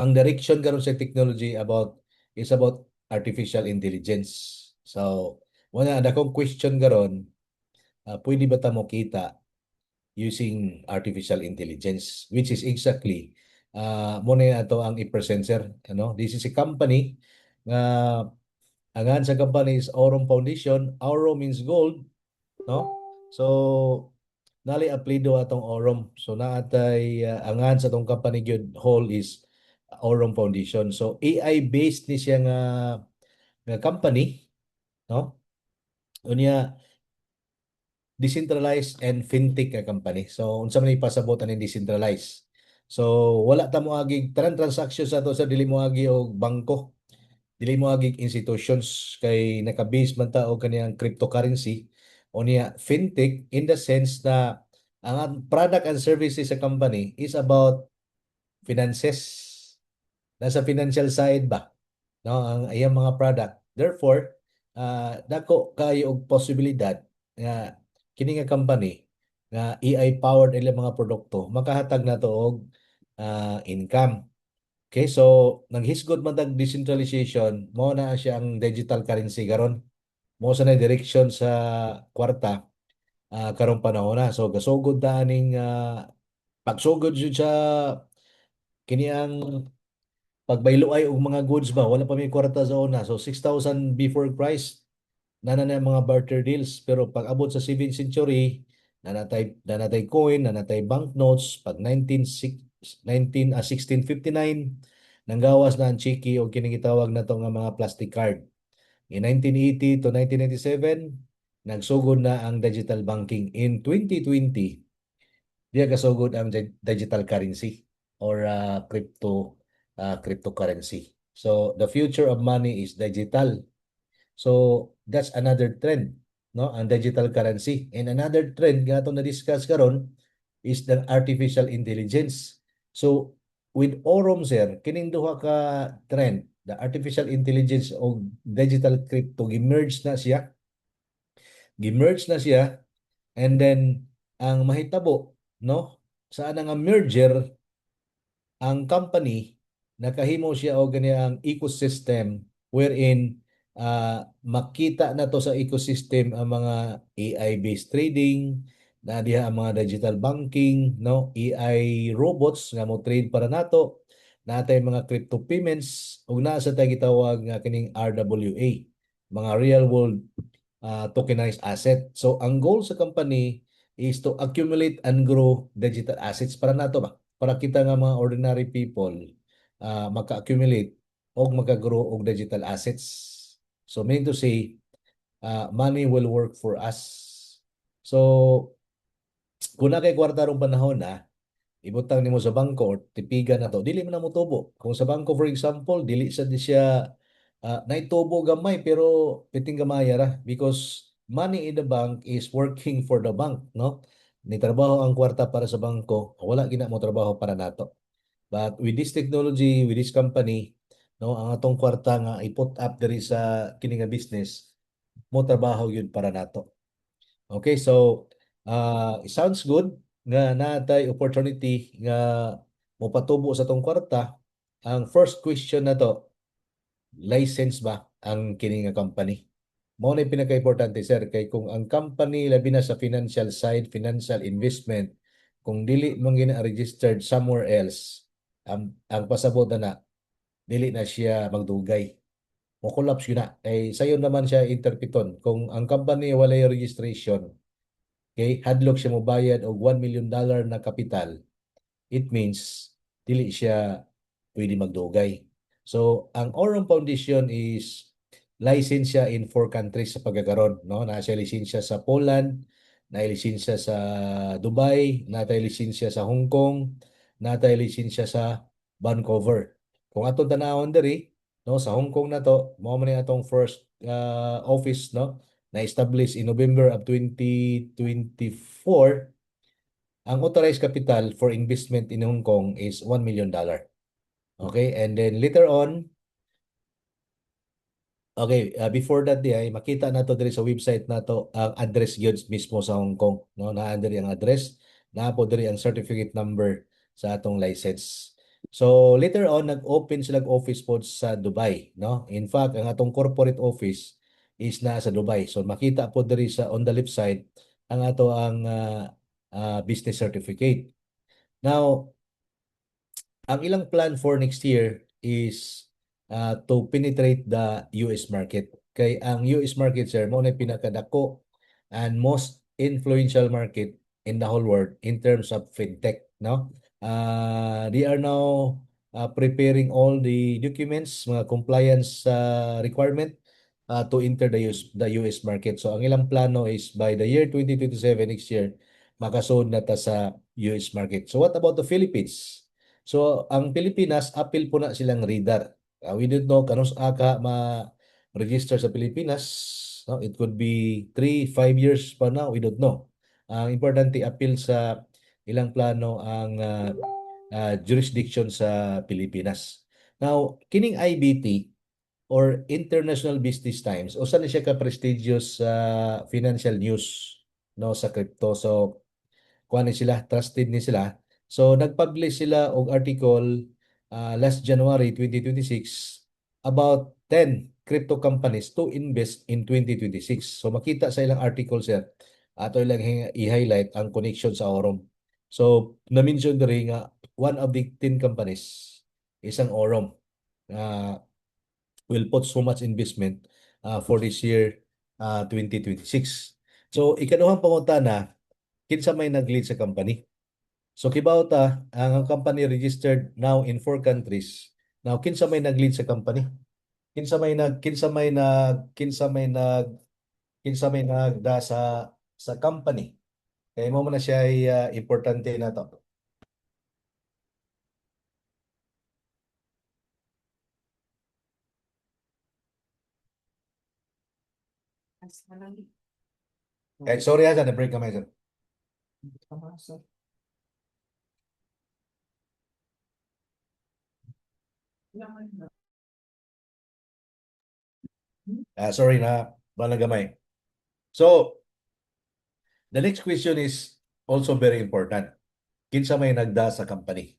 ang direction karon sa technology is about artificial intelligence. So, wala na akong question karon, pwede ba ta mo kita using artificial intelligence, which is exactly mo na ato ang i-present, sir. Ano? This is a company nga angan sa company is Aurum Foundation. Aurum means gold, no? So nali apelyido atong Aurum. So naatay angan sa atong company gyud whole is Aurum Foundation. So AI based ni siya nga company, no? Unya decentralized and fintech nga company. So unsa man ipasabot ani decentralized. So wala ta mo agi tanan transaction sa to sa dili mo agi og bangko, dili mo agi institutions kay naka-base man ta og kaniyang cryptocurrency o niya fintech in the sense na ang product and services sa company is about finances. Nasa financial side ba, no, ang iyang mga product. Therefore, dako kayo og posibilidad nga kini nga company nga AI powered ilang mga produkto makahatag nato og income. Okay, so naghisgod man tag decentralization, mo na siya ang digital currency karon. Mo sa na direction sa kwarta karong panahon na. So gasugod ta aning pagsugod jud sa kini ang pagbayloay og mga goods ba, wala pa may kwarta sa una. So 6,000 before Christ, na mga barter deals. Pero pag abot sa 7th century, nanatay coin, nanatay banknotes. Pag 1659, nanggawas na ang chiki o kinigitawag na to nga mga plastic card. In 1980 to 1997, nagsugod na ang digital banking. In 2020, diya kasugod ang digital currency or cryptocurrency. So the future of money is digital. So that's another trend, no? Ang digital currency. And another trend nga itong na-discuss karon is the artificial intelligence. So with Aurum, sir, kining duha ka trend, the artificial intelligence o digital crypto, gimerge na siya, and then ang mahitabo, no? Saan nga merger ang company nakahimo siya og ganiyang ecosystem wherein makita na to sa ecosystem ang mga AI-based trading, na diha ang mga digital banking, no? AI robots nga mo trade para nato, natay mga crypto payments ug naa sa tay gitawag nga kining RWA, mga real world tokenized asset. So ang goal sa company is to accumulate and grow digital assets para nato ba, para kita nga mga ordinary people maka-accumulate o maka-grow og digital assets. So meaning to say, money will work for us. So kung na kay kwarta rong panahon na ibutang nimo sa bangko or tipigan na to, dili man na mo tubo. Kung sa bangko for example, dili sa di siya naitubo gamay pero piting gamay ra because money in the bank is working for the bank, no? Ni trabaho ang kwarta para sa bangko, wala gina mo trabaho para nato. But with this technology, with this company, no, ang atong kwarta nga i-put up diri sa kini nga business, mo trabaho yun para nato. Okay, so it sounds good nga natay opportunity nga mopatubo sa tong kwarta. Ang first question na to, license ba ang kini nga company? Mao na pinaka-importante, sir, kay kung ang company labi na sa financial side, financial investment, kung dili man registered somewhere else, ang pasabot na dili na siya magdugay. Mo collapse yun na. Eh, sayo naman siya interpreton. Kung ang company walay registration, okay, hadlok siya mo bayad og $1 million na kapital, it means dili siya pwede magdugay. So, ang Aurum Foundation is licensed siya in 4 countries sa pagkakaroon, no? Na siya lisensya sa Poland, na lisensya sa Dubai, na lisensya sa Hong Kong, na lisensya sa Vancouver. Kung atong tanawon diri, no, sa Hong Kong na to, mao man ni atong first office, no, na established in November of 2024. Ang authorized capital for investment in Hong Kong is $1 million. Okay, and then later on, okay, before that ay makita na to diri sa website na to ang address gyud mismo sa Hong Kong, no? Naa diri ang address, naa po diri ang certificate number sa atong license. So later on nag-open sila office pod sa Dubai, no? In fact, ang atong corporate office is na sa Dubai. So makita po diri sa on the left side ang ato ang business certificate. Now, ang ilang plan for next year is to penetrate the US market. Kay ang US market, sir, mo na pinakadako and most influential market in the whole world in terms of fintech, no? They are now preparing all the documents, mga compliance requirement to enter the US market. So ang ilang plano is by the year 2027, next year, makasud na ta sa US market. So what about the Philippines? So, ang Pilipinas, apil po na silang radar. We don't know kanus aka ma-register sa Pilipinas. No? It could be 3, 5 years pa now. We don't know. Ang importante, apil sa ilang plano ang jurisdiction sa Pilipinas. Now, kining IBT or International Business Times, usa ni siya ka-prestigious financial news no sa crypto. So, kuha ni sila, trusted ni sila. So nag-publish sila og article last January 2026 about 10 crypto companies to invest in 2026. So makita sa ilang article, sir, ato ilang i-highlight ang connection sa Aurum. So na-mention diri nga one of the 10 companies is ang Aurum. Will put so much investment for this year 2026. So ikaduhang pangutana, kinsa may nag-lead sa company? So Kibauta, ang company registered now in 4 countries. Now kinsa may nag-lead sa company? Kinsa may nagda sa company. Kaya mo na siya ay importante na to. Sorry ha, na break kami sir. Sorry na balang gamay. So the next question is also very important. Kinsa may nagda sa company?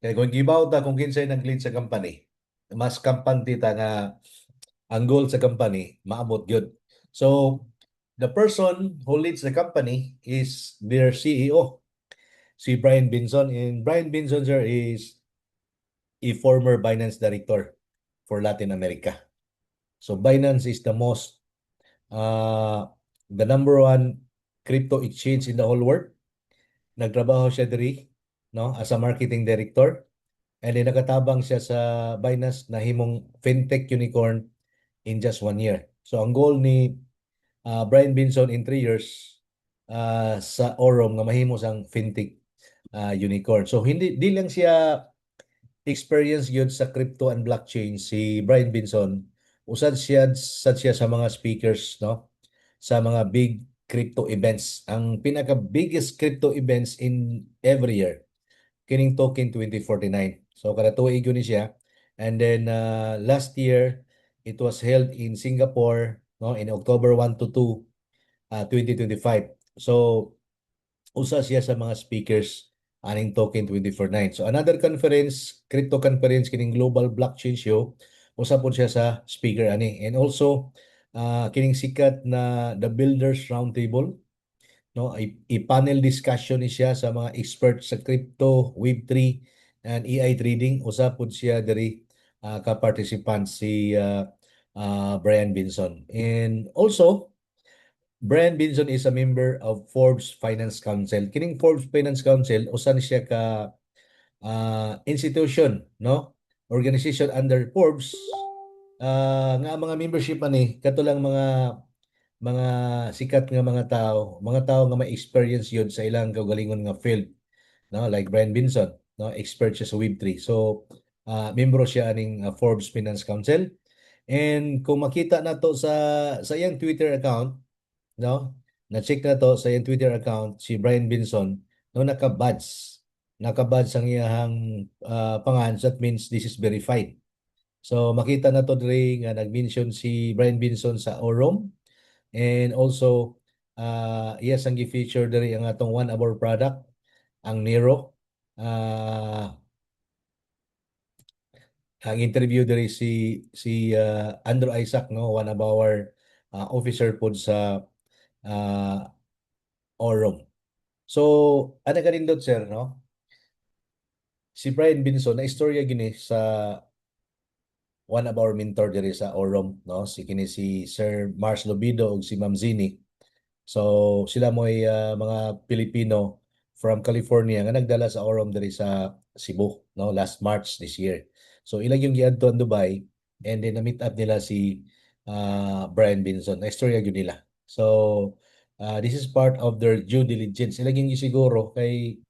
Kaya kung gibaw ta kung kinsay nag-lead sa company, mas kampante ta nga ang goal sa company maabot gyud. So the person who leads the company is their CEO, si Brian Binson. And Brian Binson, sir, is a former Binance director for Latin America. So Binance is uh, the number one crypto exchange in the whole world. Nagtrabaho siya diri, no, as a marketing director. And then nakatabang siya sa Binance na himong fintech unicorn in just 1 year. So ang goal ni Brian Binson in 3 years sa Aurum nga mahimo sang fintech unicorn. So hindi di lang siya experience yun sa crypto and blockchain si Brian Binson. Usad siya sa mga speakers, no, sa mga big crypto events. Ang pinaka biggest crypto events in every year kining Token 2049. So kada tuig yun ni siya. And then last year it was held in Singapore, no, in October 1 to 2 2025. So usa siya sa mga speakers aning Token 249. So another conference, crypto conference kining Global Blockchain Show, usa po siya sa speaker ani. And also kining sikat na the Builders Roundtable, no, i-panel discussion ni siya sa mga experts sa crypto, Web3 and AI trading. Usa po siya diri ka-participant si Brian Binson. And also Brian Binson is a member of Forbes Finance Council. Kining Forbes Finance Council, usan siya ka institution, no? Organization under Forbes nga mga membership ani katulang mga sikat nga mga tao nga may experience yun sa ilang kaugalingon nga field, no? Like Brian Binson, no? Expert siya sa Web3. So, membro siya aning Forbes Finance Council. And kung makita na to sa iyang Twitter account, no? Na-check na to sa iyang Twitter account si Brian Binson, no, naka-badge. Naka-badge ang iyang pangalan. So that means this is verified. So makita na to diri nga nag-mention si Brian Binson sa Orom. And also yes, ang gi-feature diri ang atong one of our product, ang Nero. ang interview diri si Andrew Isaac, no, one of our officer po sa uh, Orom. So ana kanindot sir, no, si Brian Binson na istorya gini sa one of our mentor diri sa Orom, no, si Sir Mars Lobido ug si Ma'am Zini. So sila mo ay mga Pilipino from California nga nagdala sa Orom diri sa Cebu, no, last March this year. So ilang yung giadto Dubai, and then na-meet up nila si Brian Binson. Na istorya gyud nila. So this is part of their due diligence. Ilang yung siguro kay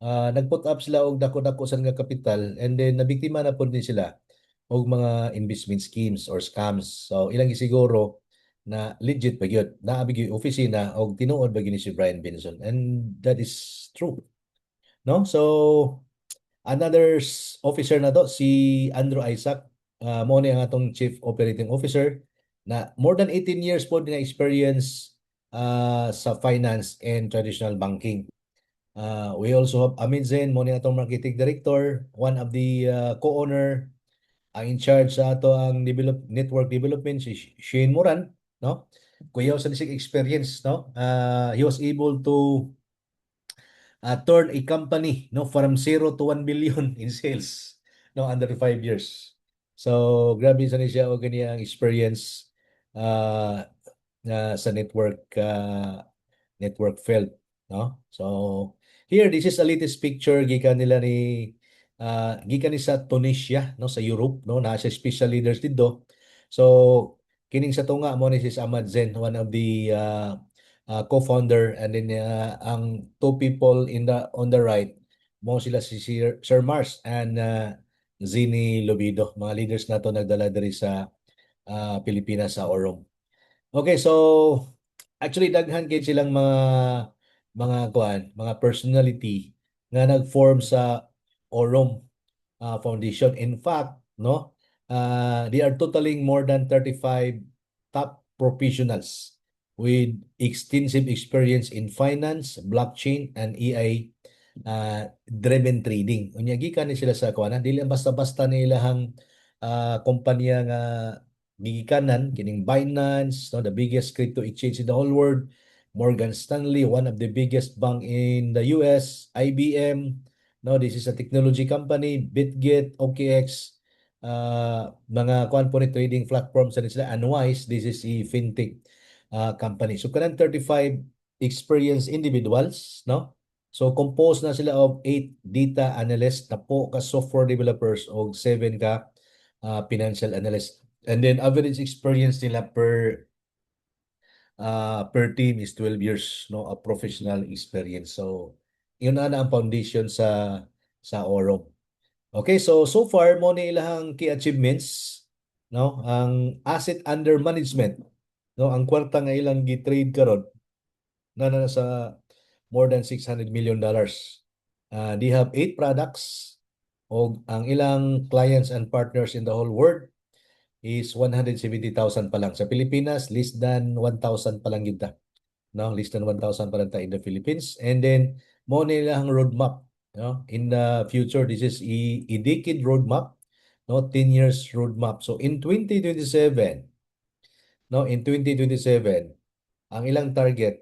nag-put up sila og dako-dako sa nga kapital, and then nabiktima na pud din sila og mga investment schemes or scams. So ilang siguro na legit ba gyud naabig yung opisina og tinuod ba gini si Brian Benson, and that is true, no? So another officer na to si Andrew Isaac, mo ni ang atong chief operating officer na more than 18 years po na experience sa finance and traditional banking. We also have Amin Zain, mo ni atong marketing director, one of the co-owner. Ang in charge sa ato ang network development si Shane Moran, no? Kuya sa disig experience, no? He was able to turn a company, no, from 0 to 1 billion in sales, no, under 5 years. So grabe sa ni siya o ganiyang experience uh, sa network field, no? So here this is a latest picture gikan nila gikan ni sa Tunisia, no, sa Europe, no, na siya special leaders dito. So kining sa tunga mo ni si Ahmad Zen, one of the co-founder, and then ang two people on the right mo sila si Sir Mars and Zini Lobido, mga leaders na to nagdala diri sa Pilipinas sa Orong. Okay, so actually daghan kay silang mga personality nga nag-form sa Orong Foundation. In fact, no, they are totaling more than 35 top professionals with extensive experience in finance, blockchain, and AI driven trading. Unya gikan ni sila sa kuana, dili basta-basta nilang kumpanya nga gigikanan kining Binance, no, the biggest crypto exchange in the whole world, Morgan Stanley, one of the biggest bank in the US, IBM, no, this is a technology company, Bitget, OKX, mga kuan po ni trading platforms sa sila, Unwise, this is a fintech company. So kanang 35 experienced individuals, no? So composed na sila of 8 data analysts na po ka software developers o 7 ka financial analysts. And then average experience nila per team is 12 years, no, of professional experience. So yun na ang foundation sa Orong. Okay, so far mo ni ilang key achievements, no, ang asset under management, no, ang kwarta nga ilang gi-trade karon na nasa more than $600 million. They have 8 products o ang ilang clients and partners in the whole world is 170,000 pa lang. Sa Pilipinas, less than 1,000 pa lang yun ta. No? Less than 1,000 pa lang ta in the Philippines. And then, mo nila ang roadmap. No? In the future, this is a decade roadmap. No? 10 years roadmap. So, in 2027, no? In 2027, ang ilang target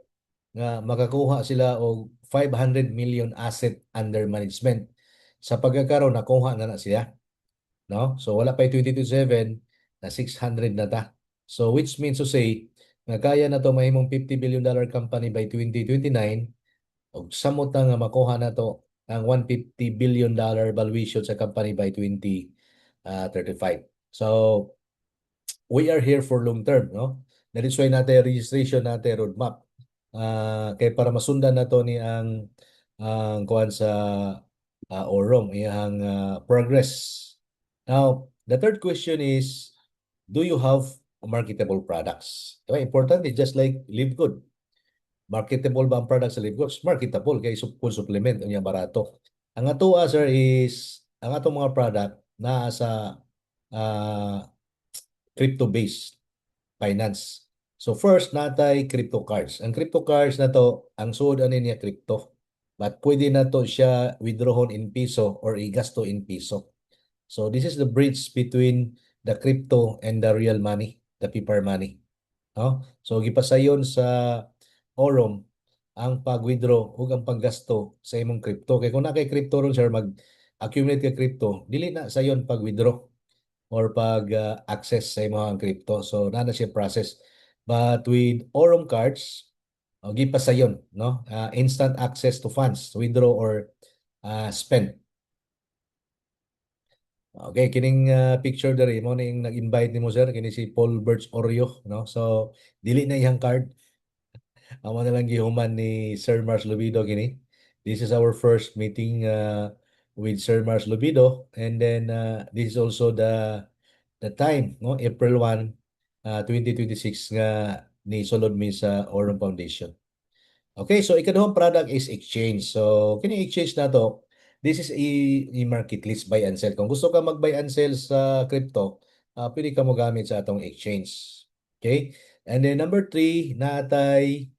nga makakuha sila og 500 million asset under management. Sa pagkakaroon, nakuha na siya. No? So wala pa 2027 na 600 na ta. So which means to say nga kaya na to mahimong $50 billion company by 2029 ug samot na nga makuha na to ang $150 billion valuation sa company by 2035. So we are here for long term, no? That is why natin registration natin roadmap. Kay para masundan na to ni ang kuan sa Orong iyang progress. Now, the third question is, do you have marketable products? Diba? Important is just like Live Good. Marketable ba ang products sa Live Good? Marketable kay full supplement unya barato. Ang ato sir is ang atong mga product na sa uh, crypto-based finance. So first natay crypto cards. Ang crypto cards na to, ang suod ani niya crypto. But pwede na to siya withdrawon in piso or igasto in piso. So this is the bridge between the crypto and the real money, the paper money. No? So gipasayon sa Orom ang pag-withdraw ug ang paggasto sa imong crypto. Kay kung na kay crypto ron sir mag-accumulate ka crypto, dili na sayon pag-withdraw or pag-access sa imong crypto. So na siya process. But with Orom cards, gipasayon, no? Instant access to funds, withdraw or spend. Okay, kining picture dere mo na yung nag-invite nimo sir kini si Paul Birch Oreo, no? So dili na iyang card. Amo na lang gihuman ni Sir Mars Lubido kini. This is our first meeting with Sir Mars Lubido, and then this is also the time, no? April 1, 2026 nga ni sulod mi sa Aurum Foundation. Okay, so ikaduhang product is exchange. So kini exchange na to, this is market list buy and sell. Kung gusto ka mag-buy and sell sa crypto, pwede ka mo gamit sa atong exchange. Okay? And then number three, natay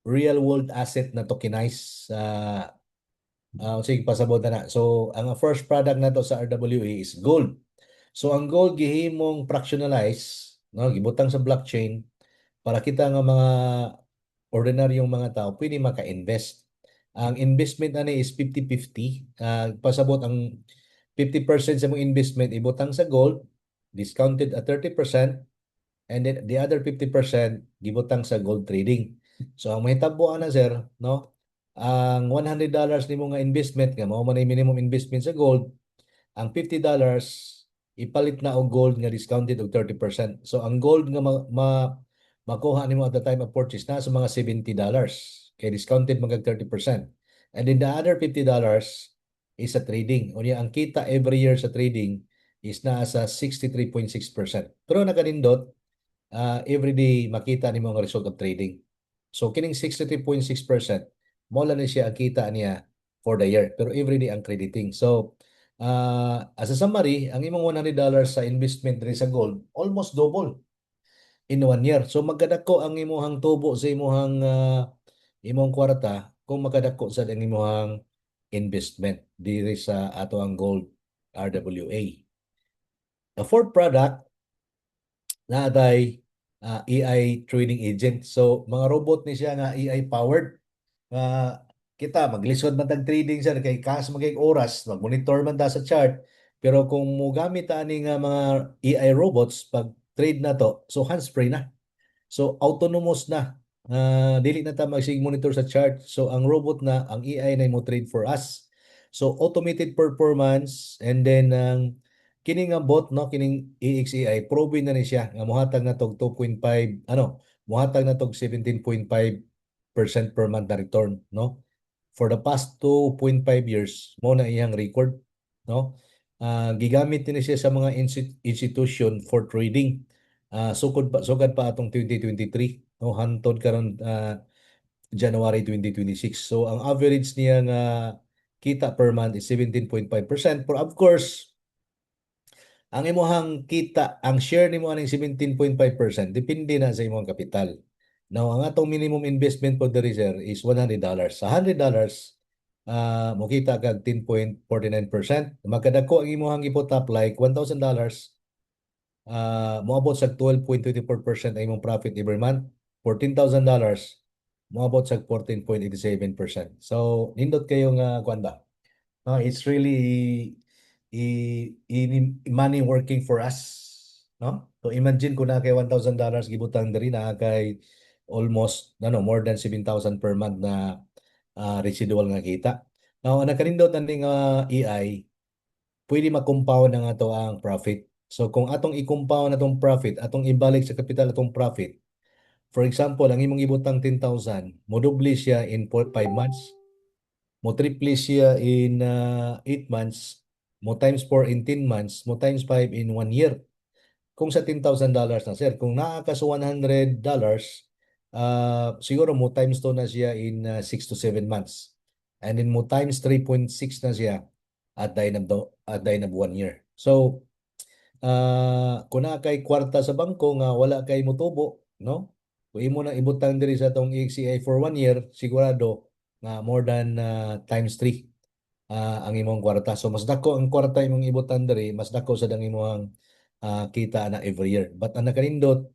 real world asset na tokenize sa sige pasabot na. So ang first product na to sa RWA is gold. So ang gold gihimong fractionalize, no, gibutang sa blockchain para kita nga mga ordinaryong mga tao pwede maka-invest. Ang investment ani is 50-50. Pasabot ang 50% sa mong investment ibutang sa gold, discounted at 30%, and then the other 50% gibutang sa gold trading. So ang mahitabo ana sir, no? Ang $100 nimo nga investment nga mao man ang minimum investment sa gold, ang $50 ipalit na og gold nga discounted og 30%. So ang gold nga makuha nimo at the time of purchase na sa mga $70 kay discounted magag 30%. And then the other $50 is sa trading. Unya ang kita every year sa trading is naa sa 63.6%. Pero nakanindot every day makita nimo ang result of trading. So kining 63.6% mo lang ni siya ang kita niya for the year pero every day ang crediting. So as a summary, ang imong $100 sa investment rin sa gold almost double in 1 year. So magkadako ang imuhang tubo sa imong kwarta kung makadako sa ang imuhang investment diri sa ato ang gold RWA. The fourth product natay AI trading agent. So mga robot ni siya nga AI powered. Kita maglisod man tag trading sir kay kas magay oras, mag-monitor man ta sa chart. Pero kung mogamit ta ani nga mga AI robots pag trade na to, so hands-free na. So autonomous na. Dili na ta magsig-monitor sa chart. So ang robot na, ang AI na mo trade for us. So automated performance and then kini nga bot no kining AXAI proven na ni siya nga mohatag na tog 2.5 mohatag na tog 17.5% per month na return no for the past 2.5 years mo na iyang record no gigamit ni siya sa mga institution for trading sugad pa atong 2023 no hantod karon January 2026. So ang average niya nga kita per month is 17.5%. But of course, ang imuhang kita, ang share nimo aning 17.5% depende na sa imong kapital. Now, ang atong minimum investment po diri sir is $100. Sa $100, mukita kag 10.49%. Magkadako ang imuhang ipot like $1,000, moabot sa 12.24% ang imong profit every month. $14,000, moabot sa 14.87%. So, nindot kayo nga kuan ba? It's really money working for us. No? So imagine kung na kay $1,000 gibutang diri na kay almost more than 7,000 per month na residual nga kita. Now, ang nakanindot ng AI, pwede ma-compound na nga to ang profit. So kung atong i-compound atong profit, atong ibalik sa capital atong profit, for example, ang imong ibutang 10,000, modoble siya in 5 months, mo triple siya in 8 months, mo times 4 in 10 months, mo times 5 in 1 year. Kung sa $10,000 na sir, kung naa ka sa $100, siguro mo times 2 na siya in 6 to 7 months. And then mo times 3.6 na siya at the end of 1 year. So, kung na kay kwarta sa bangko nga wala kay mutubo, no? Kung imo na ibutang diri sa tong EXCI for 1 year, sigurado nga more than times 3 ang imong kwarta. So mas dako ang kwarta imong ibutan diri, mas dako sa dang imong kita na every year. But ang nakanindot,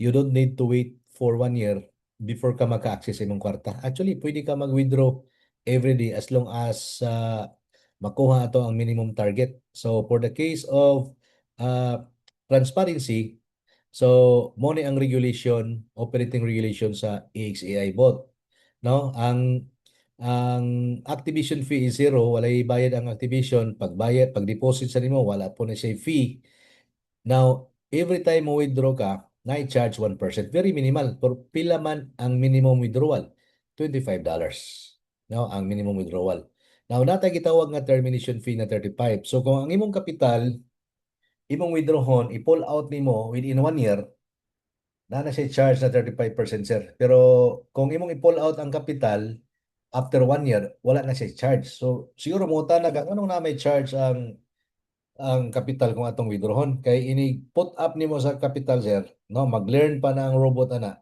you don't need to wait for 1 year before ka maka-access sa imong kwarta. Actually, pwede ka mag-withdraw every day as long as makuha ato ang minimum target. So for the case of uh, transparency, so mo ni ang regulation, operating regulation sa AXAI bot. No, ang activation fee is zero, walay bayad ang activation. Pag deposit sa nimo, wala po na siya fee. Now, every time mo withdraw ka, na-charge 1%. Very minimal. Pero pila man ang minimum withdrawal? $25. No, ang minimum withdrawal. Now, natay gitawag nga termination fee na 35. So, kung ang imong kapital, imong withdrawon, i-pull out nimo within 1 year, na siya charge na 35%, sir. Pero kung imong i-pull out ang kapital, after 1 year, wala na siya charge. So, siguro mo tanag, anong na may charge ang capital kung atong withdrawon kay ini put up nimo sa capital, sir, no, mag-learn pa na ang robot ana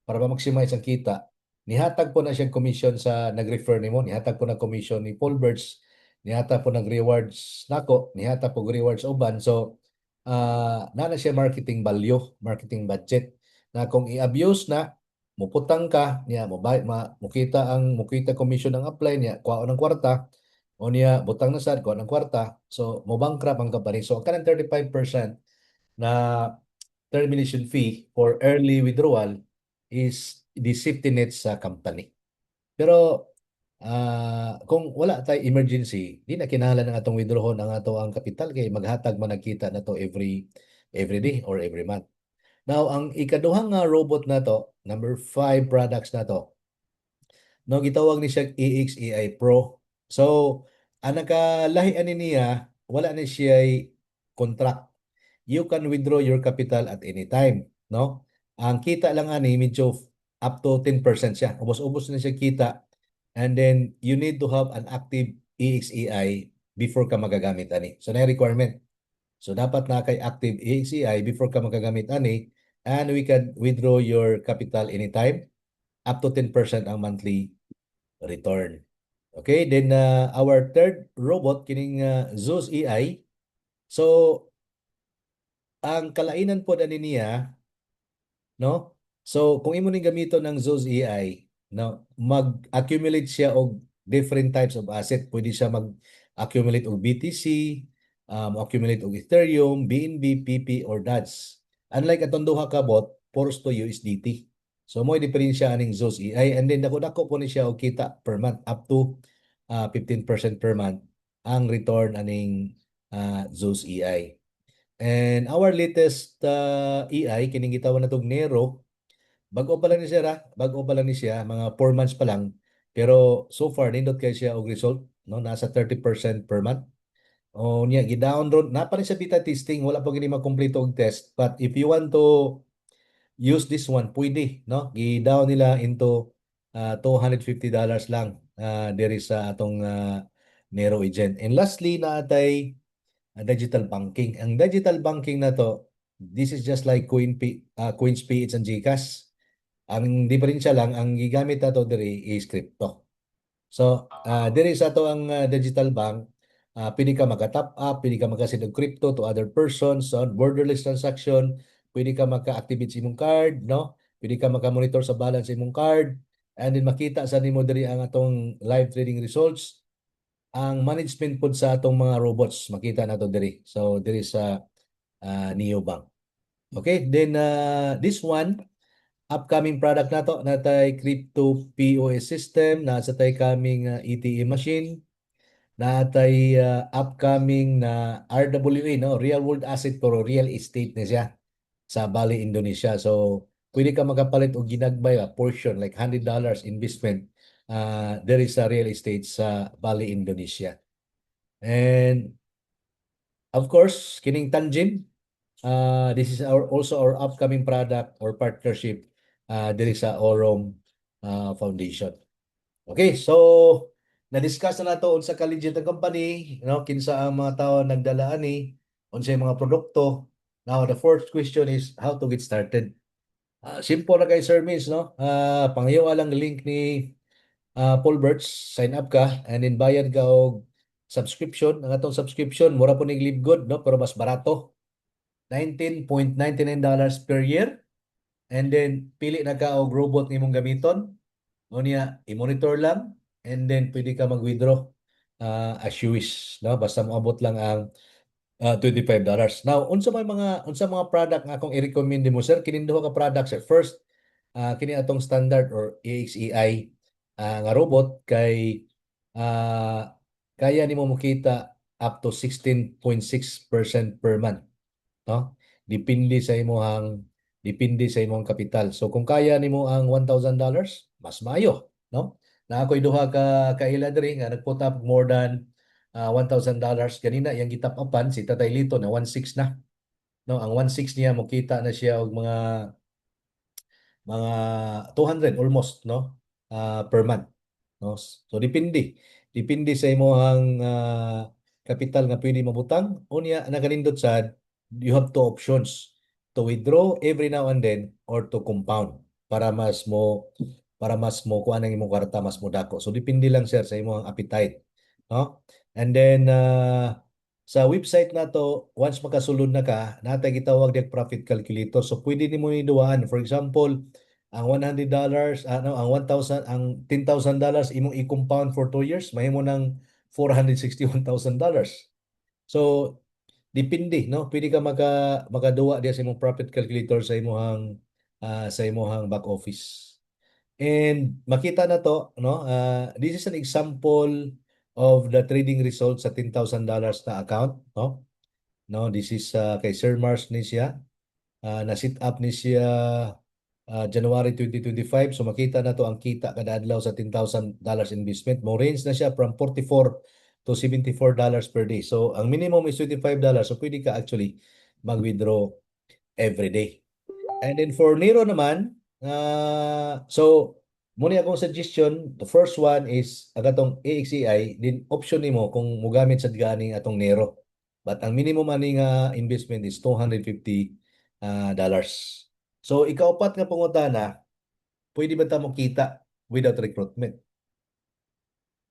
para ma-maximize ang kita. Nihatag po na siya commission sa nag-refer nimo, nihatag po na commission ni Paul Birds, nihatag po nag-rewards nako, nihatag po rewards uban. So na siya marketing value, marketing budget na kung i-abuse na, muputang ka niya, mukita commission ang apply niya, kuha ng kwarta, o niya butang na sad kuha ng kwarta, so mo bankrupt ang company. So kanang 35% na termination fee for early withdrawal is the safety net sa company. Pero kung wala tay emergency, di na kinahanglan ang atong withdrawon ang ato ang kapital kay maghatag man nagkita na to every day or every month. Now, ang ikaduhang nga robot na to, number 5 products na to, no, gitawag ni siya AXAI Pro. So, ang nakalahi ani niya, wala ni siya contract. You can withdraw your capital at any time, no? Ang kita lang ani medyo up to 10% siya. Ubos-ubos na siya kita. And then you need to have an active AXAI before ka magagamit ani. So na requirement. So dapat na kay active AXAI before ka magagamit ani, and we can withdraw your capital anytime up to 10% ang monthly return. Okay, then our third robot kining Zeus AI. So ang kalainan po ani niya, no? So kung imo ning gamiton ng Zeus AI, no, mag-accumulate siya og different types of asset. Pwede siya mag-accumulate og BTC, accumulate og Ethereum, BNB, PP or DATS. Unlike atong duha ka bot, forced to USDT. So mo diferensya aning Zeus AI, and then dako-dako po ni siya og kita per month up to 15% per month ang return aning Zeus AI. And our latest AI, kining gitawag na tong Nero, bago pa lang ni siya, bago pa lang ni siya, mga 4 months pa lang. Pero so far, nindot kay siya og result, no? Nasa 30% per month. O niya, gi-download, na pa rin sa beta testing, wala pa gini makumpleto og test. But if you want to use this one, pwede, no? Gi-down nila into $250 lang there is sa atong Nero agent. And lastly, naatay digital banking. Ang digital banking na to, this is just like Coins PH and GCash. Ang diferensya lang, ang gigamit na to diri is crypto. So, diri sa to ang digital bank, pwede ka maka-top up, pwede ka maka-send og crypto to other persons on borderless transaction, pwede ka maka-activate sa imong card, no? Pwede ka maka-monitor sa balance sa imong card, and then makita sa nimo diri ang atong live trading results. Ang management pod sa atong mga robots, makita na to diri. So, diri sa Neobank. Okay, then this one, upcoming product na to, natay crypto POS system, nasa tay kaming ATM machine, natay upcoming na RWA, no, real world asset pero real estate na siya sa Bali, Indonesia. So pwede ka makapalit og ginagbay portion like $100 investment there is a real estate sa Bali, Indonesia. And of course, kining Tanjin, this is also our upcoming product or partnership diri sa Orom Foundation. Okay, so na-discuss na nato unsa ka legit ang company, kinsa ang mga tao nagdala ani, unsa yung mga produkto. Now the fourth question is how to get started. Simple na kay Sir Miss, no? Panghiwa lang link ni Paul Birch, sign up ka and then bayad ka og subscription. Ang atong subscription, mura po ning Live Good, no? Pero mas barato. $19.99 per year. And then, pili na ka og robot nimong gamiton. O niya, i-monitor lang. And then, pwede ka mag-withdraw as you wish. No? Basta moabot lang ang $25. Now, unsa mga product nga akong i-recommend mo, sir? Kining duha ka product, sir. First, kini atong standard or AXEI nga robot kay kaya nimo makita up to 16.6% per month, no? Depende sa imong kapital. So kung kaya nimo ang $1,000, mas maayo, no? Na ako'y duha ka ila diri nga nagput up more than $1,000 ganina yang gitap upan si Tatay Lito na 1.6 na, no? Ang 1.6 niya makita na siya og mga 200 almost, no, per month, no? So depende sa imong kapital nga pwede mabutang. Unya nakanindot sad, you have two options: to withdraw every now and then or to compound para mas mo kuha ng imong kwarta mas mo dako. So depende lang, sir, sa imong appetite, no? And then sa website na to, once makasulod na ka, natay gitawag dig profit calculator. So pwede nimo iduaan. For example, ang $100, ang 1,000, ang $10,000 imong i-compound for 2 years, mahimo ng $461,000. So depende, no? Pwede ka makaduwa diya sa imong profit calculator sa imong back office. And makita na to, no? This is an example of the trading results sa $10,000 na account, no? No, this is kay Sir Mars ni siya. Na-sit up ni siya January 2025. So makita na to ang kita kada adlaw sa $10,000 investment. Mo range na siya from 44 to $74 per day. So ang minimum is $25. So pwede ka actually mag-withdraw every day. And then for Nero naman, so muna akong suggestion, the first one is agatong AXEI, din option nimo kung mugamit sa gani atong Nero. But ang minimum ani nga investment is $250. So ikaupat nga pangutana, pwede ba ta mo kita without recruitment?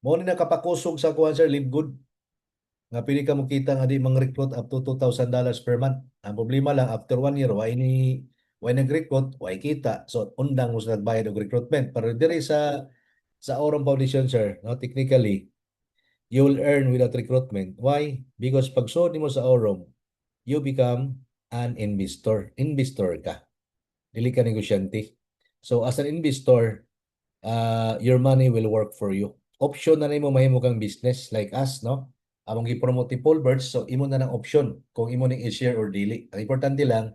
Mo ni nakapakusog sa kuha, sir, Live Good nga pwede ka mo kita nga di mang-recruit up to $2,000 per month. Ang problema lang, after 1 year, why nag-recruit, why kita. So, undang mo sa nagbayad og recruitment. Pero diri sa Aurum Foundation, sir, no, technically, you will earn without recruitment. Why? Because pag so mo sa Aurum, you become an investor. Investor ka. Dili ka negosyante. So, as an investor, your money will work for you. Option na nimo mahimo kang business like us, no? Among gi-promote ni Paul Birch, so imo na ng option kung imo ning i-share or dili. Ang importante lang,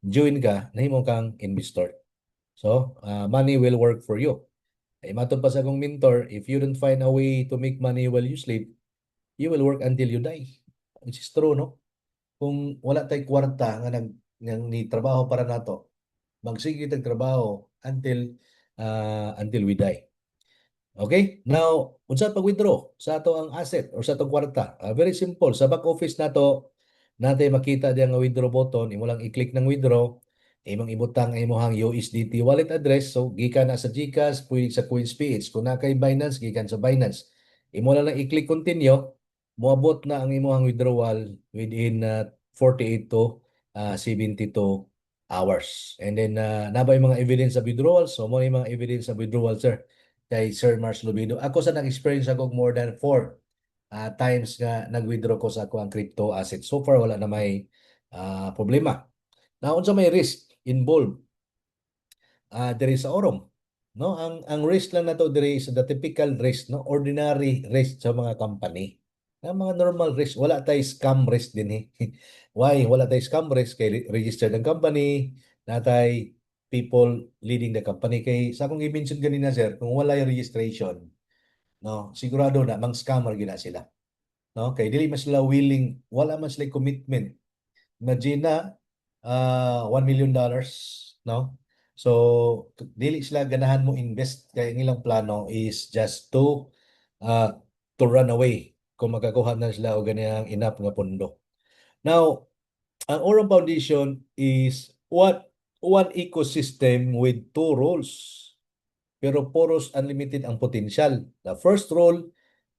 join ka, nahimo kang investor. So, money will work for you. Ay matod pa sa akong mentor, if you don't find a way to make money while you sleep, you will work until you die. Which is true, no? Kung wala tay kwarta nga ni trabaho para nato, magsige tag trabaho until we die. Okay? Now, unsa pag-withdraw sa ato ang asset or sa atong kwarta? Very simple. Sa back office nato, natay makita diyan nga withdraw button, imo lang i-click ng withdraw, imong ibutang ang imong USDT wallet address. So gikan na sa GCash, pwede sa CoinsPH. Kung na kay Binance, gikan sa Binance. Imo lang i-click continue, moabot na ang imong withdrawal within 48 to 72 hours. And then nabay mga evidence sa withdrawal. So mo yung mga evidence sa withdrawal, sir, kay Sir Mars Lubido. Ako sa nag-experience ako more than 4 times nga nag-withdraw ko sa ako ang crypto asset. So far, wala na may problema. Now, unsa may risk involved diri sa Aurum, no? Ang risk lang nato diri is the typical risk, no? Ordinary risk sa mga company. Ang mga normal risk, wala tay scam risk din eh. Why? Wala tay scam risk kay registered ang company, natay people leading the company. Kay sa akong i-mention ganina, sir, kung wala yung registration, no, sigurado na mang scammer gina sila. No? Kay dili man sila willing, wala man sila commitment. Imagine na $1 million, no? So dili sila ganahan mo invest kay ang ilang plano is just uh, to run away kung makakuha na sila o ganiyang enough nga pondo. Now, ang Aurum Foundation is one ecosystem with two roles. Pero poros unlimited ang potential. The first role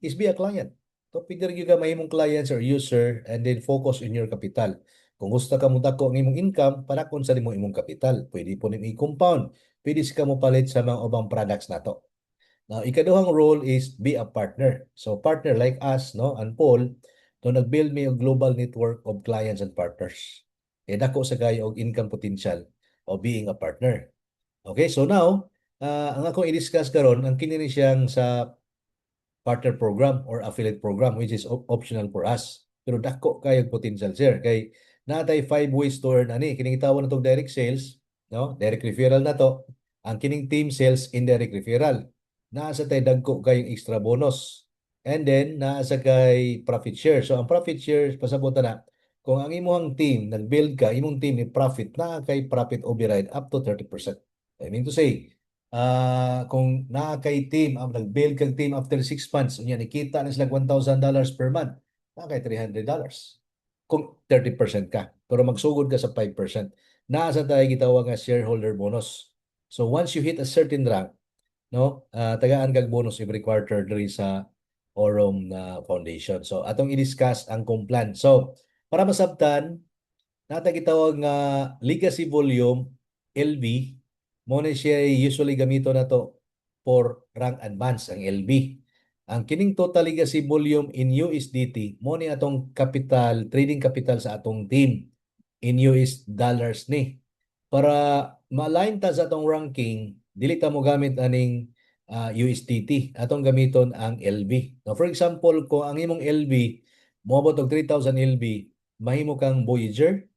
is be a client. So, pwede rin ka mahimong clients or user and then focus in your capital. Kung gusto ka mo dako ang imong income, para kung sa imong capital, pwede po nimo i-compound. Pwede ka mo palit sa mga ubang products nato. Now, ikaduhang role is be a partner. So, partner like us, no, and Paul, to nag-build me a global network of clients and partners. Eh, dako sa kayo og income potential of being a partner. Okay, so now, ang akong i-discuss karon ang kini ni siyang sa partner program or affiliate program which is optional for us. Pero dako kayo potential sir kay natay 5 ways to earn ani kining tawag natong direct sales, no? Direct referral na to. Ang kining team sales indirect referral. Naa sa tay dagko kayong extra bonus. And then naa sa kay profit share. So ang profit share pasabot na kung ang imong team nag-build ka, imong team ni profit na kay profit override up to 30%. I mean to say, kung naa kay team, nag-build kag team after 6 months, unya nikita na sila $1,000 per month, naa kay $300. Kung 30% ka, pero magsugod ka sa 5%. Naa sa tayo gitawag nga shareholder bonus. So once you hit a certain rank, no, tagaan kag bonus every quarter diri sa Aurum Foundation. So atong i-discuss ang kung plan. So para masabtan, nata gitawag nga legacy volume LV mo na siya usually gamito na to for rank advance ang LV. Ang kining total legacy volume in USDT mo ni atong capital trading capital sa atong team in US dollars ni. Para ma-align ta sa atong ranking, dili ta mo gamit aning USDT. Atong gamiton ang LV. Now, for example, kung ang imong LV moabot og 3,000 LV, mahimo kang Voyager.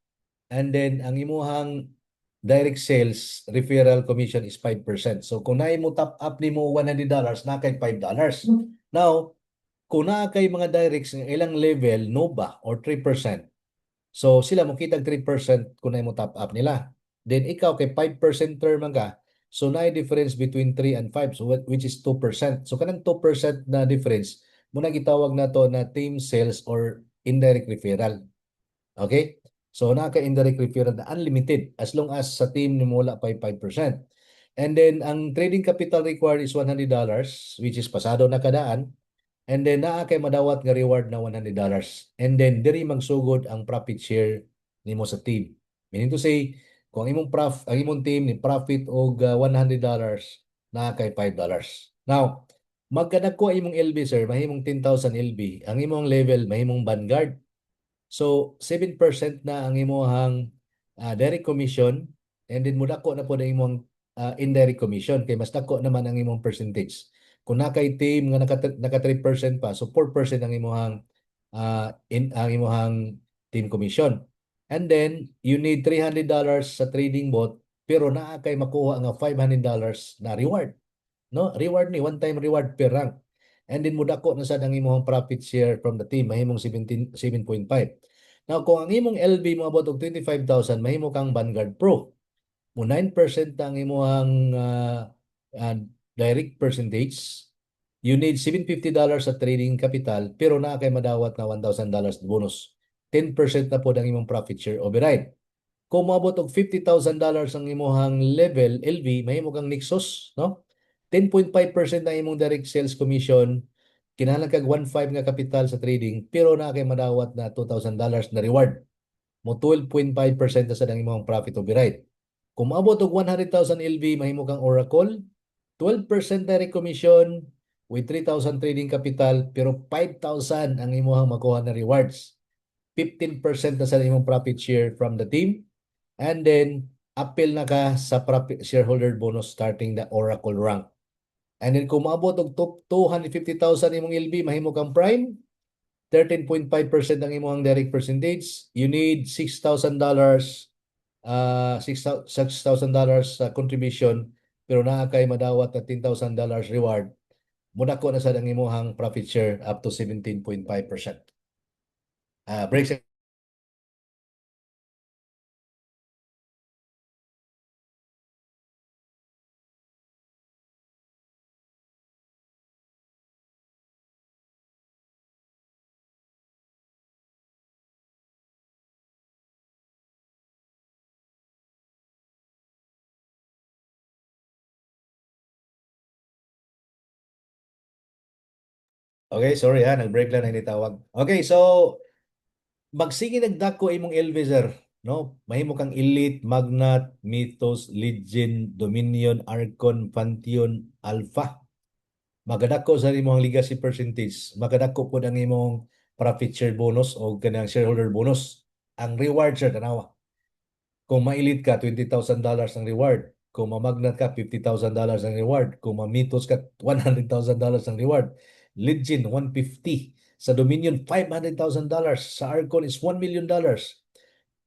And then, ang imuhang direct sales referral commission is 5%. So, kung na mo top up ni mo $100, na kay $5. Now, kung na kay mga directs ng ilang level, NOVA or 3%, so sila mo kitag 3% kung na mo top up nila. Then, ikaw kay 5% term ka, so na difference between 3 and 5, so which is 2%. So, kanang 2% na difference, muna gitawag na to na team sales or indirect referral. Okay? So, naka-indirect referral na unlimited as long as sa team ni mula pa 5%. And then, ang trading capital required is $100, which is pasado na kadaan. And then, naa kay madawat nga reward na $100. And then, diri magsugod ang profit share nimo sa team. Meaning to say, kung ang imong team ni profit og $100, naa kay $5. Now, magkadagko imong LB sir, mahimong 10,000 LB. Ang imong level mahimong Vanguard. So 7% na ang imong direct commission and then mudako na po na imong indirect commission kay mas dako naman ang imong percentage. Kung nakay team nga naka 3% pa, so 4% ang imong ang imong team commission. And then you need $300 sa trading bot pero naa kay makuha nga $500 na reward. No? Reward ni one time reward per rank. And then mudako na sad ang imong profit share from the team mahimong 7.5. Now kung ang imong LB mo abot og 25,000 mahimo kang Vanguard Pro. Mo 9% ang imong uh, direct percentage. You need $750 sa trading capital pero naa kay madawat na $1,000 bonus. 10% na po ang imong profit share override. Kung moabot og $50,000 ang imong level LV, mahimo kang Nexus, no? 10.5% na imong direct sales commission, kinahanglan kag 1.5 nga kapital sa trading, pero na kay madawat na $2,000 na reward. Mo 12.5% na sa imong profit override. Kung maabot og 100,000 LV, mahimo kang Oracle, 12% direct commission with 3,000 trading capital, pero 5,000 ang imong makuha na rewards. 15% na sa imong profit share from the team. And then, appeal na ka sa shareholder bonus starting the Oracle rank. And then kung maabot og 250,000 imong LB, mahimo kang prime, 13.5% ang imong direct percentage. You need $6,000 $6,000 sa contribution pero naa kay madawat na $10,000 reward. Mudako na sad ang imong profit share up to 17.5%. Breaks Okay, sorry ha, nag-break lang na initawag. Okay, so magsige nagdako imong LV sir, no? Mahimo kang Elite, Magnat, Mythos, Legend, Dominion, Archon, Pantheon, Alpha. Magadako sa imong legacy percentage. Magadako po ang imong profit share bonus o kanang shareholder bonus. Ang reward sir tanawa. Kung ma-elite ka, $20,000 ang reward. Kung ma-magnat ka, $50,000 ang reward. Kung ma-mythos ka, $100,000 ang reward. Legend, 150. Sa Dominion, $500,000. Sa Arcon is $1 million.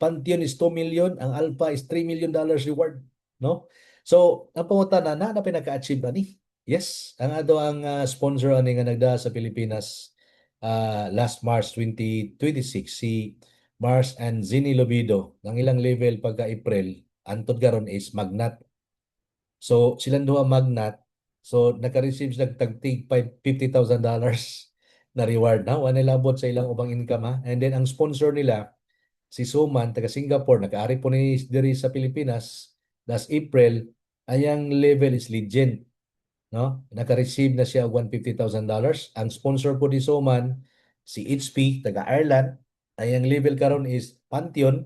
Pantheon is 2 million. Ang Alpha is $3 million reward. No? So, ang pangutana na pinaka-achieve ani? Yes, ang ato ang sponsor ani nga nagda sa Pilipinas last March 2026 si Mars and Zini Lobido. Ang ilang level pagka April antod garon is Magnat. So silang duha Magnat. So naka-receive sila tagtig $50,000 na reward na. Wala labot sa ilang ubang income ha. And then ang sponsor nila si Suman taga Singapore nag-aari po ni diri sa Pilipinas last April ayang level is Legend, no? Naka-receive na siya og $150,000. Ang sponsor po ni Suman si HP taga Ireland ayang level karon is Pantheon,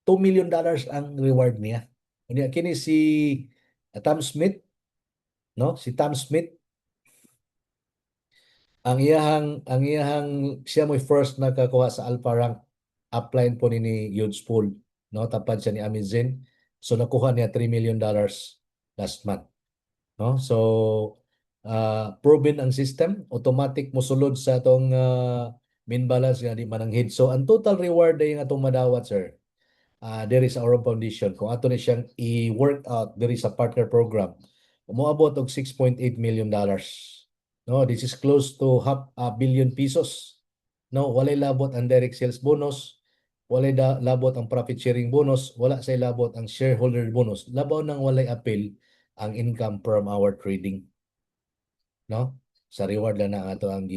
$2 million ang reward niya. Unya kini si Tom Smith, no? Si Tom Smith ang iyahang siya mo first nakakuha sa Alpha rank upline po ni Yudes Pool, no? Tapad siya ni Amizin. So nakuha niya $3 million last month, no? So proven ang system, automatic mosulod sa atong main balance nga di mananghid. So ang total reward ay nga atong madawat sir. There is our foundation. Kung ato ni siyang i-work out, there is a partner program. Umuabot og $6.8 million. No, this is close to half a billion pesos. No, walay labot ang direct sales bonus, walay labot ang profit sharing bonus, wala say labot ang shareholder bonus. Labaw nang walay appeal ang income from our trading, no? Sa reward lang na ato ang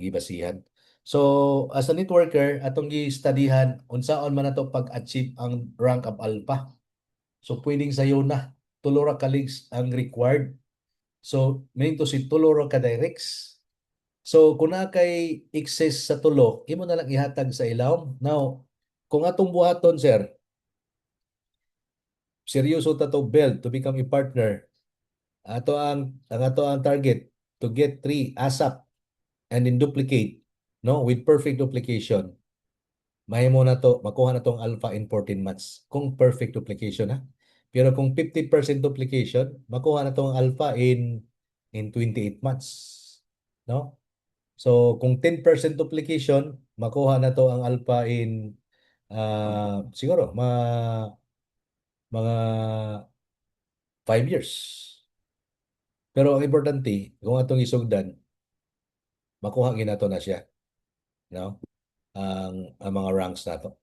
gibasihan. So, as a networker, atong gi-studyhan unsaon man nato pag-achieve ang rank of alpha. So, pwedeng sayo na tulo ra ka leagues ang required. So, meaning to si tulo ra ka directs. So, kung na kay excess sa tulo, imo na lang ihatag sa ilawom. Now, kung atong buhaton, sir, seryoso ta to build to become a partner. Ato ang target to get 3 ASAP and then duplicate, no, with perfect duplication. Mahimo na to makuha na tong alpha in 14 months kung perfect duplication ha. Pero kung 50% duplication makuha na tong alpha in 28 months, no? So kung 10% duplication makuha na to ang alpha in siguro mga 5 years. Pero ang importante kung atong isugdan makuha ginato na siya, no? Ang mga ranks nato.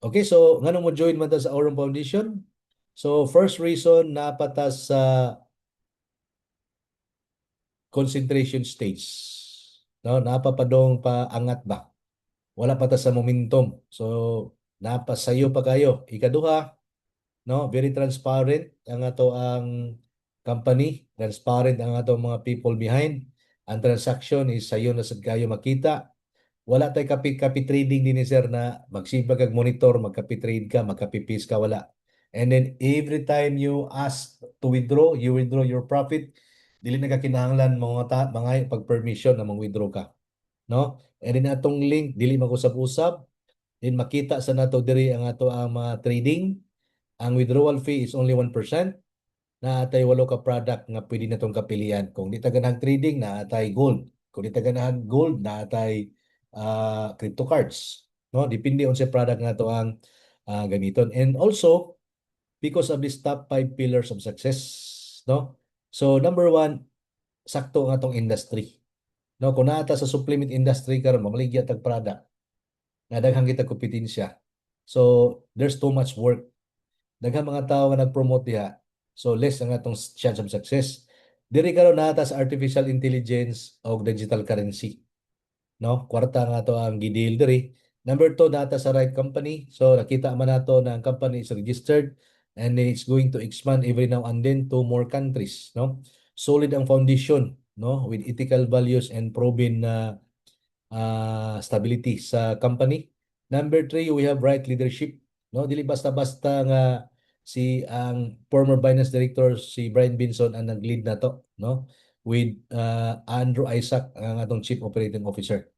Okay, so ngano mo join man ta sa Aurum Foundation? So first reason napatas sa concentration stage. No, napapadong pa angat ba? Wala pa ta sa momentum. So napasayo pa kayo. Ikaduha, no, very transparent ang ato ang company, transparent ang ato mga people behind. Ang transaction is sayo na sad kayo makita. Wala tay kapi trading din ni sir na magsibag kag monitor, magkapi-trade ka, magkapi-piece ka, wala. And then every time you ask to withdraw, you withdraw your profit, dili na ka kinahanglan mga pag permission na mag-withdraw ka, no? And then atong link dili mag-usab-usab, then makita sa nato diri ang ato ang mga trading. Ang withdrawal fee is only 1%. Na atay walo ka product nga pwede na tong kapilian. Kung di ta ganang trading, na atay gold. Kung di ta ganang gold, na atay crypto cards. No? Depende on sa product nga to ang gamiton. And also, because of this top 5 pillars of success, no? So, number one, sakto nga tong industry. No? Kung naata sa supplement industry karon mamaligya tag product, nga daghang kita kompetensya. So, there's too much work. Daghang mga tao nga nag-promote diha. So less ang atong chance of success. Diri karon nata sa artificial intelligence o digital currency, no? Kwarta nga to ang gideal diri. Number two, nata sa right company. So nakita man nato na ang company is registered and it's going to expand every now and then to more countries, no? solid ang foundation, no, with ethical values and proven stability sa company. Number three, we have right leadership. No, dili basta-basta nga ang former finance director si Brian Binson ang nag-lead na to, no? With Andrew Isaac ang atong chief operating officer.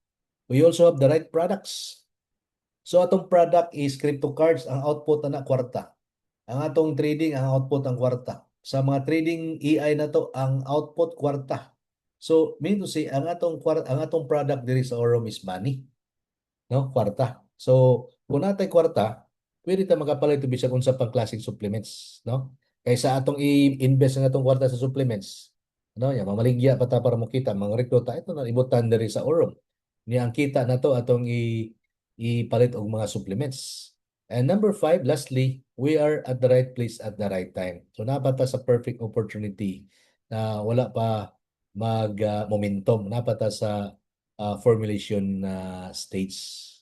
We also have the right products. So atong product is crypto cards, ang output na kwarta. Ang atong trading, ang output ang kwarta. Sa mga trading AI na to, ang output kwarta. So, mean to say, ang atong product diri sa Orom is money, no? Kwarta. So, kung natay kwarta, pwede ta makapalit to bisag unsa pang klaseng supplements, no? Kaysa atong i-invest ang atong kwarta sa supplements, no? Ya mamaligya pa ta para mo kita mga rekruta ito na ibutan diri sa Orom. Ni ang kita na to atong ipalit og mga supplements. And number five, lastly, we are at the right place at the right time. So napata sa perfect opportunity na wala pa mag momentum, napata sa formulation stage.